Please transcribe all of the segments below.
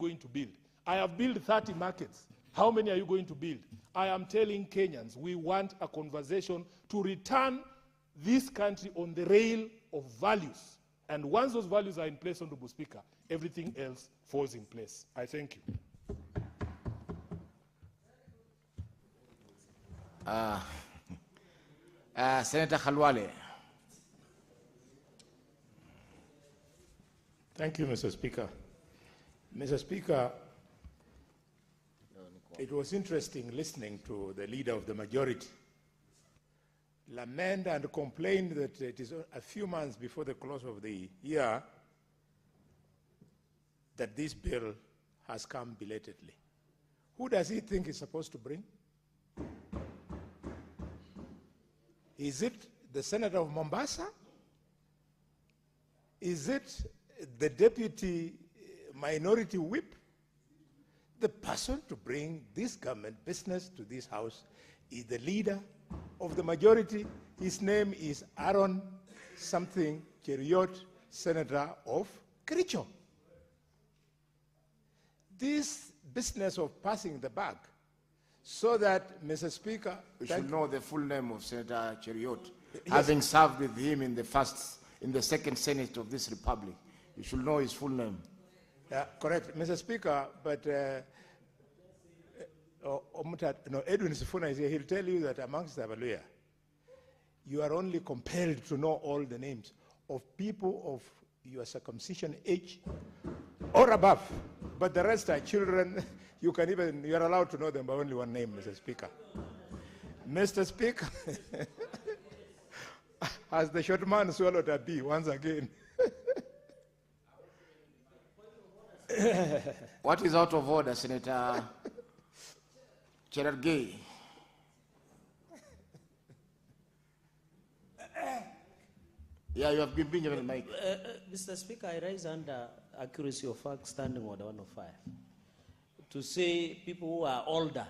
going to build? I have built 30 markets. How many are you going to build? I am telling Kenyans, we want a conversation to return this country on the rail of values. And once those values are in place, Honorable Speaker, everything else falls in place. I thank you. Senator Khalwale. Thank you, Mr. Speaker. Mr. Speaker, it was interesting listening to the leader of the majority lament and complain that it is a few months before the close of the year that this bill has come belatedly. Who does he think is supposed to bring? Is it the Senator of Mombasa? Is it the Deputy Minority Whip? The person to bring this government business to this House is the leader of the majority. His name is Aaron something Cheriot, Senator of Kericho. This business of passing the buck so that, Mr. Speaker... We should know the full name of Senator Cheriot, yes, having served with him in the second Senate of this Republic. You should know his full name. Correct, Mr. Speaker, but Edwin Sifuna is here. He'll tell you that amongst the Avaluya, you are only compelled to know all the names of people of your circumcision age or above. But the rest are children. You are allowed to know them by only one name, Mr. Speaker. Mr. Speaker, has the short man swallowed a bee once again? What is out of order, Senator MATIANG'I? Yeah, you have been being given the mic. Mr. Speaker, I rise under accuracy of fact standing order 105 to say people who are older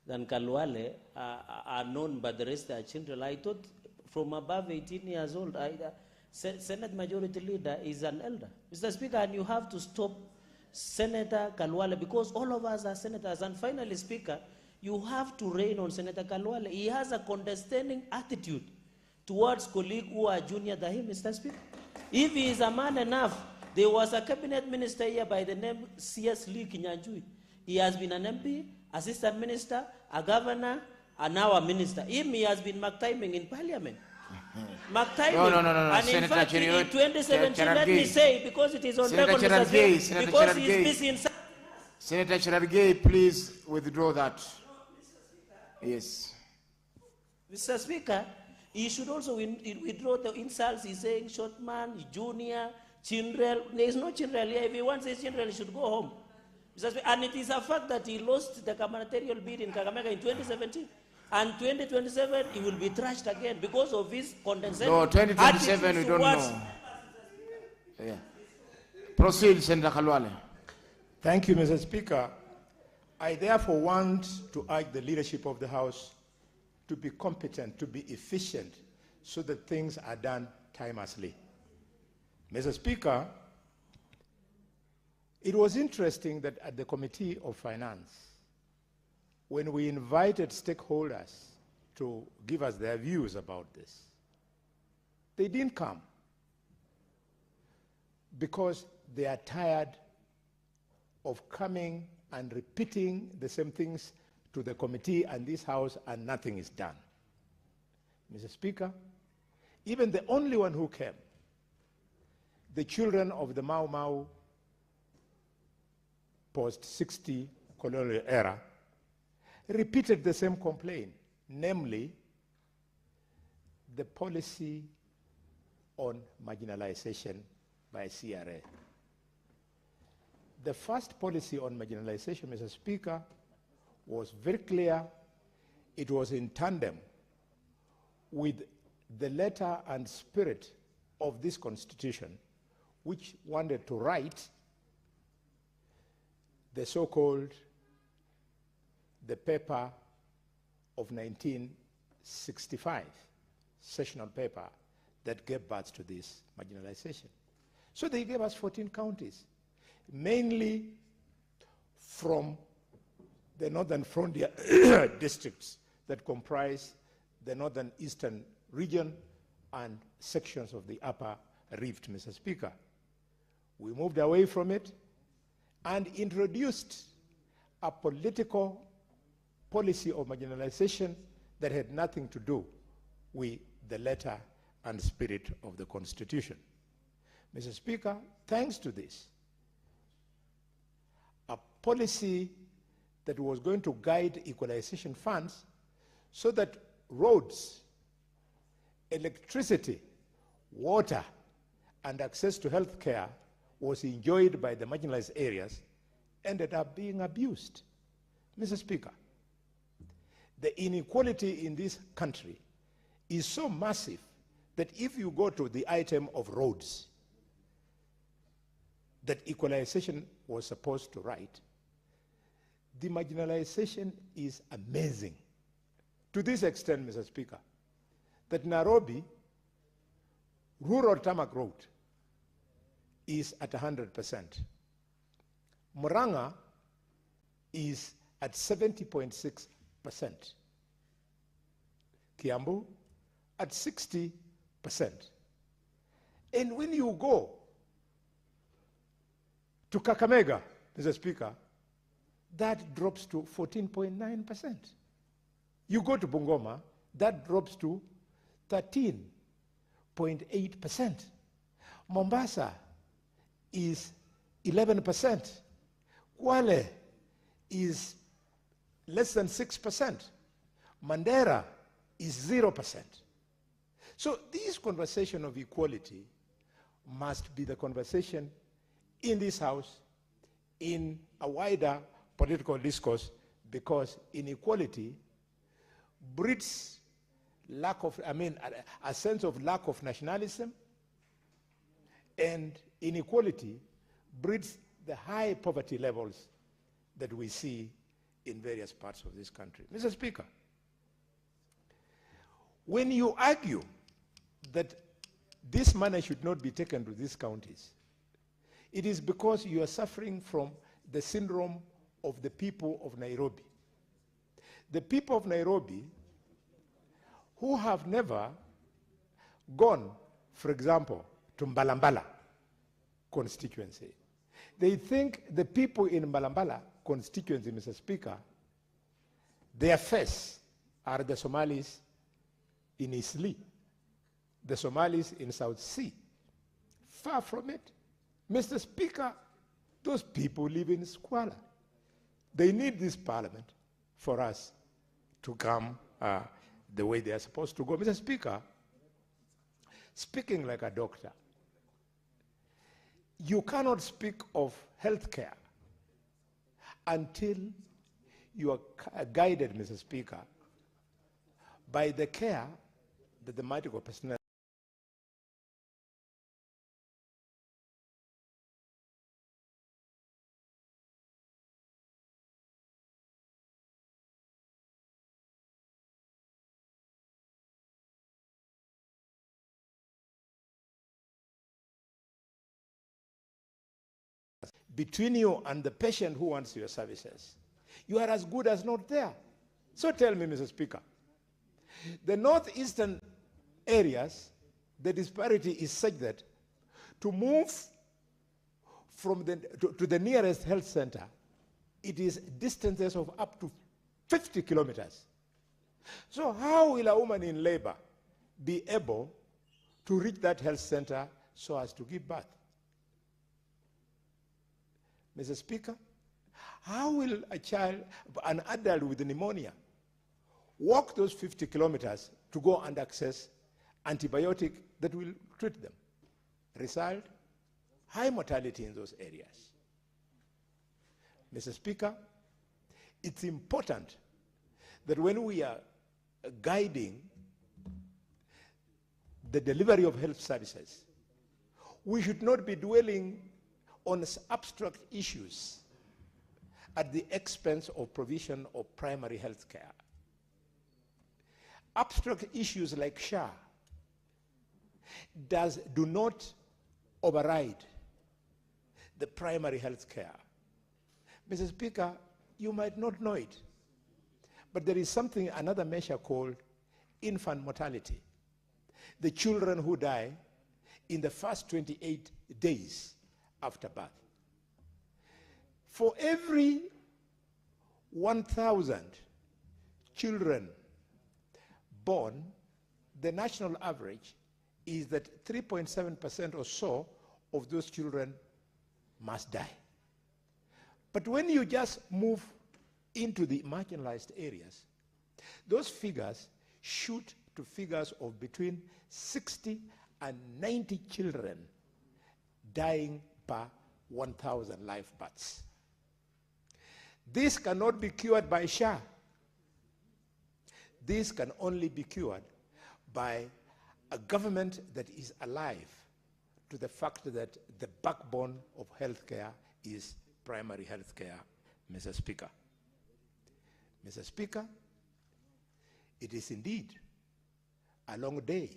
than Khalwale are known, but the rest are children. I thought from above 18 years old, Senate Majority Leader is an elder. Mr. Speaker, and you have to stop Senator Khalwale because all of us are senators. And finally, Speaker, you have to rein on Senator Khalwale. He has a condescending attitude towards colleagues who are junior than him, Mr. Speaker. If he is a man enough, there was a cabinet minister here by the name C.S. Lee Kinyanjui. He has been an MP, assistant minister, a governor, and now a minister. He has been McTiming in parliament. McTiming. No. And in Senator fact, Cheriot, in 2017, let me say, because it is on Senator record, Mr. Cherargei, Speaker, because he is busy in... Senator Cherargei, please withdraw that. Yes. Mr. Speaker, he should also withdraw the insults. He's saying short man, junior, children. There is no children here. If he wants his children, he should go home. Mr. Speaker, and it is a fact that he lost the gubernatorial bid in Kakamega in 2017. And 2027, he will be trashed again because of his condescending. No, 2027, we don't know. Yeah. Proceed, Senator Khalwale. Thank you, Mr. Speaker. I therefore want to urge the leadership of the House to be competent, to be efficient, so that things are done timelessly. Mr. Speaker, it was interesting that at the Committee of Finance, when we invited stakeholders to give us their views about this, they didn't come because they are tired of coming and repeating the same things to the committee and this House, and nothing is done. Mr. Speaker, even the only one who came, the children of the Mau Mau post-60 colonial era, repeated the same complaint, namely the policy on marginalization by CRA. The first policy on marginalization, Mr. Speaker, was very clear. It was in tandem with the letter and spirit of this Constitution, which wanted to write the so-called the paper of 1965, sessional paper that gave birth to this marginalization. So they gave us 14 counties, mainly from the northern frontier districts that comprise the northern eastern region and sections of the upper rift, Mr. Speaker. We moved away from it and introduced a political policy of marginalization that had nothing to do with the letter and spirit of the Constitution. Mr. Speaker, thanks to this, a policy that was going to guide equalization funds so that roads, electricity, water, and access to health care was enjoyed by the marginalized areas ended up being abused. Mr. Speaker, the inequality in this country is so massive that if you go to the item of roads that equalization was supposed to write, the marginalization is amazing. To this extent, Mr. Speaker, that Nairobi rural tarmac road is at 100%. Murang'a is at 70.6%. Kiambu at 60%. And when you go to Kakamega, Mr. Speaker, that drops to 14.9%. You go to Bungoma, that drops to 13.8%. Mombasa is 11%. Kwale is less than 6%. Mandera is 0%. So this conversation of equality must be the conversation in this House, in a wider political discourse, because inequality breeds a sense of lack of nationalism, and inequality breeds the high poverty levels that we see in various parts of this country. Mr. Speaker, when you argue that this money should not be taken to these counties, it is because you are suffering from the syndrome of the people of Nairobi. The people of Nairobi who have never gone, for example, to Mbalambala constituency. They think the people in Mbalambala constituency, Mr. Speaker, their face are the Somalis in Eastleigh, the Somalis in South Sea. Far from it. Mr. Speaker, those people live in squalor. They need this parliament for us to come the way they are supposed to go. Mr. Speaker, speaking like a doctor, you cannot speak of health care until you are guided, Mr. Speaker, by the care that the medical personnel between you and the patient who wants your services. You are as good as not there. So tell me, Mr. Speaker, the northeastern areas, the disparity is such that to move from to the nearest health center, it is distances of up to 50 kilometers. So how will a woman in labor be able to reach that health center so as to give birth? Mr. Speaker, how will an adult with pneumonia, walk those 50 kilometers to go and access antibiotic that will treat them? Result, high mortality in those areas. Mr. Speaker, it's important that when we are guiding the delivery of health services, we should not be dwelling on abstract issues at the expense of provision of primary health care. Abstract issues like SHA do not override the primary health care. Mr. Speaker, you might not know it, but there is something, another measure called infant mortality. The children who die in the first 28 days after birth. For every 1,000 children born, the national average is that 3.7% or so of those children must die. But when you just move into the marginalized areas, those figures shoot to figures of between 60 and 90 children dying per 1,000 live births. This cannot be cured by SHA. This can only be cured by a government that is alive to the fact that the backbone of healthcare is primary healthcare, Mr. Speaker. Mr. Speaker, it is indeed a long day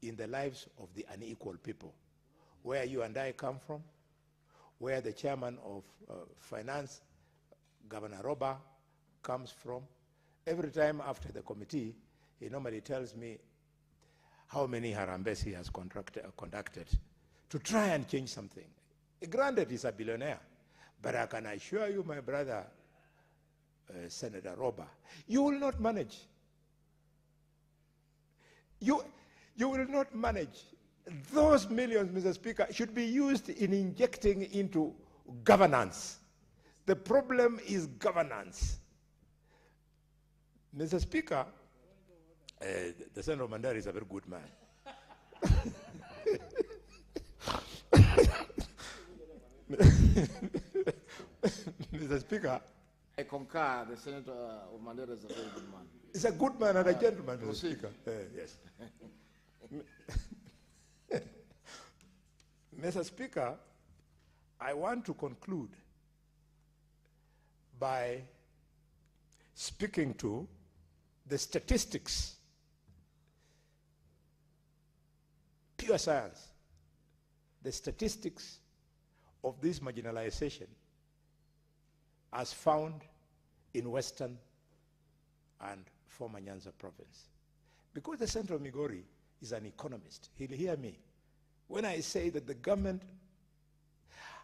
in the lives of the unequal people, where you and I come from, where the chairman of finance, Governor Roba, comes from. Every time after the committee, he normally tells me how many harambes he has conducted to try and change something. Granted, he's a billionaire, but I can assure you, my brother, Senator Roba, you will not manage. You will not manage. Those millions, Mr. Speaker, should be used in injecting into governance. The problem is governance. Mr. Speaker, the Senator of Mandara is a very good man. Mr. Speaker, I concur. The Senator of Mandela is a very good man. He's a good man and a gentleman, Mr. Speaker. Yes. Mr. Speaker, I want to conclude by speaking to the statistics, pure science, the statistics of this marginalization as found in Western and former Nyanza province. Because the Central Migori is an economist, he'll hear me when I say that the government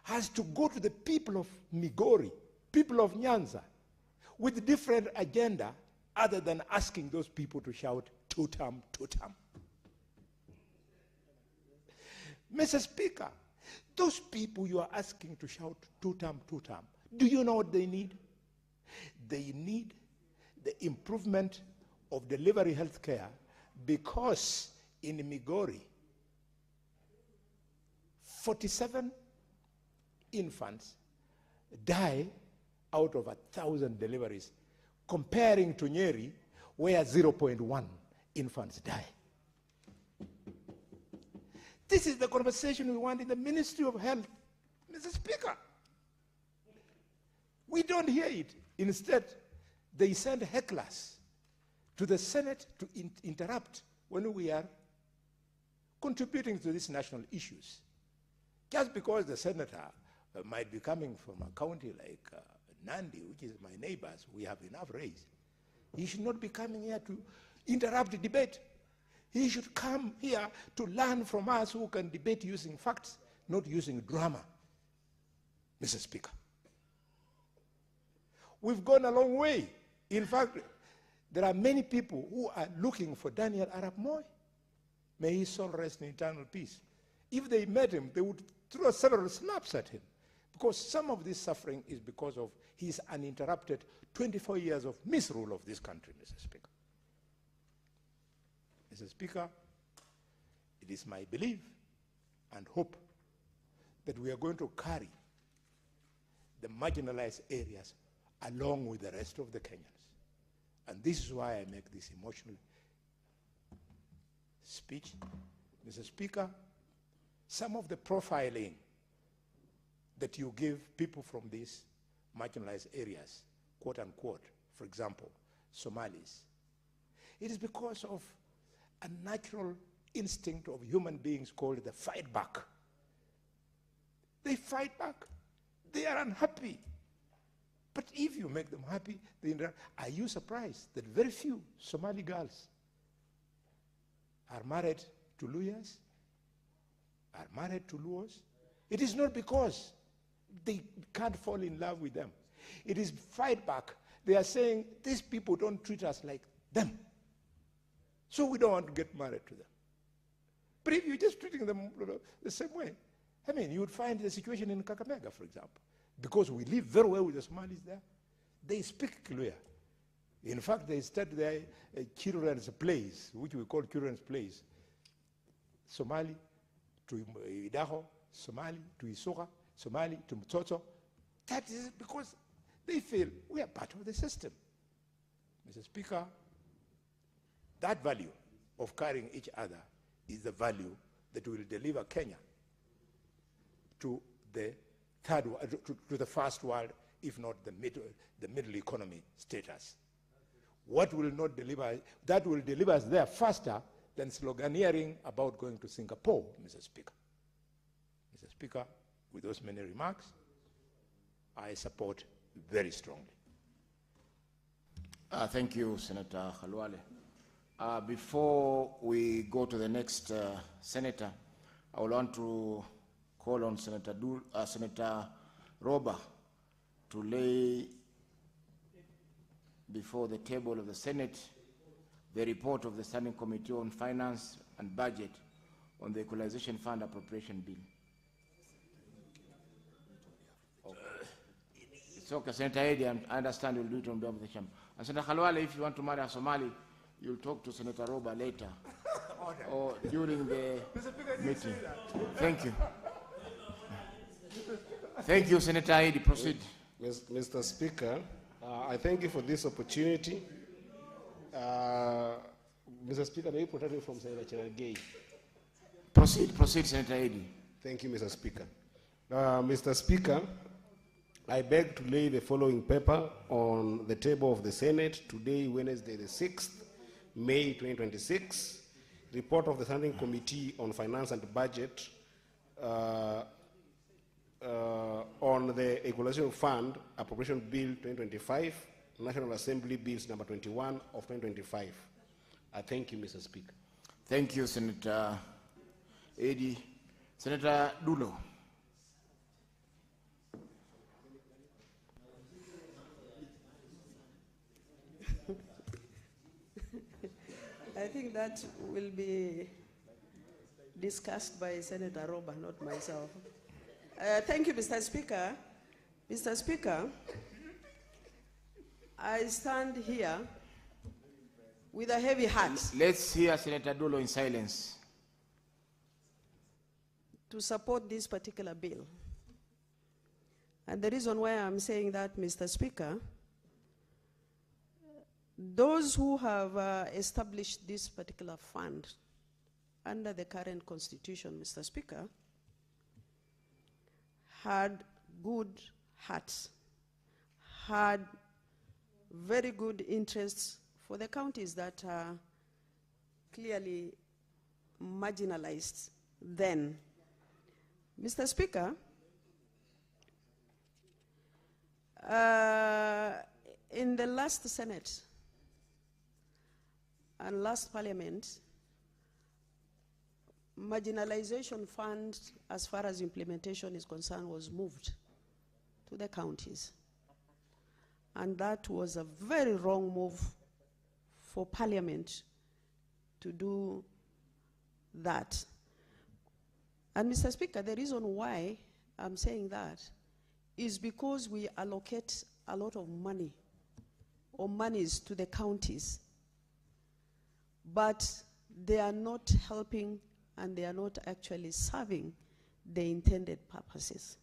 has to go to the people of Migori, people of Nyanza, with different agenda other than asking those people to shout two-term, two-term. Mr. Speaker, those people you are asking to shout two-term, two-term, do you know what they need? They need the improvement of delivery health care, because in Migori, 47 infants die out of 1,000 deliveries, comparing to Nyeri, where 0.1 infants die. This is the conversation we want in the Ministry of Health, Mr. Speaker. We don't hear it. Instead, they send hecklers to the Senate to interrupt when we are contributing to these national issues. Just because the senator might be coming from a county like Nandi, which is my neighbors, we have enough raise. He should not be coming here to interrupt the debate. He should come here to learn from us who can debate using facts, not using drama, Mr. Speaker. We've gone a long way. In fact, there are many people who are looking for Daniel Arap Moi. May his soul rest in eternal peace. If they met him, they would throw several slaps at him, because some of this suffering is because of his uninterrupted 24 years of misrule of this country, Mr. Speaker. Mr. Speaker, it is my belief and hope that we are going to carry the marginalized areas along with the rest of the Kenyans. And this is why I make this emotional speech. Mr. Speaker, some of the profiling that you give people from these marginalized areas, quote unquote, for example, Somalis, it is because of a natural instinct of human beings called the fight back. They fight back. They are unhappy. if you make them happy, are you surprised that very few Somali girls are married to Luyas, are married to Luos? It is not because they can't fall in love with them. It is fight back. They are saying, these people don't treat us like them. So we don't want to get married to them. But if you're just treating them the same way, I mean, you would find the situation in Kakamega, for example, because we live very well with the Somalis there. They speak Kiluya. In fact, they start their children's plays, which we call children's plays. Somali to Idaho, Somali to Isoga, Somali to Mtoto. That is because they feel we are part of the system. Mr. Speaker, that value of carrying each other is the value that will deliver Kenya to the third world, to the first world, if not the middle economy status. What will not deliver, that will deliver us there faster than sloganeering about going to Singapore, Mr. Speaker. Mr. Speaker, with those many remarks, I support very strongly. Thank you, Senator Khalwale. Before we go to the next senator, I would want to call on Senator Roba to lay before the table of the Senate the report of the Standing Committee on Finance and Budget on the Equalization Fund Appropriation Bill. Okay. It's okay, Senator Eddy, I understand you'll do it on behalf of the Chamber. And Senator Khalwale, if you want to marry a Somali, you'll talk to Senator Roba later or during the meeting. Thank you. Thank you, Senator Eddy. Proceed. Mr. Speaker, I thank you for this opportunity. Mr. Speaker, may you protect me from Senator Cherargei? Proceed, Senator Eddy. Thank you, Mr. Speaker. Mr. Speaker, I beg to lay the following paper on the table of the Senate today, Wednesday, the 6th, May 2026. Report of the Standing Committee on Finance and Budget on the Equalization Fund Appropriation Bill 2025, National Assembly Bills number 21 of 2025. I thank you, Mr. Speaker. Thank you, Senator Eddy. Senator Dulo. I think that will be discussed by Senator Roba, not myself. Thank you, Mr. Speaker. Mr. Speaker, I stand here with a heavy heart. Let's hear Senator Dulo in silence. To support this particular bill. And the reason why I'm saying that, Mr. Speaker, those who have established this particular fund under the current constitution, Mr. Speaker, had good hearts, had very good interests for the counties that are clearly marginalized then. Mr. Speaker, in the last Senate and last Parliament, marginalization fund, as far as implementation is concerned, was moved to the counties. And that was a very wrong move for Parliament to do that. And Mr. Speaker, the reason why I'm saying that is because we allocate a lot of money or monies to the counties, but they are not helping and they are not actually serving the intended purposes.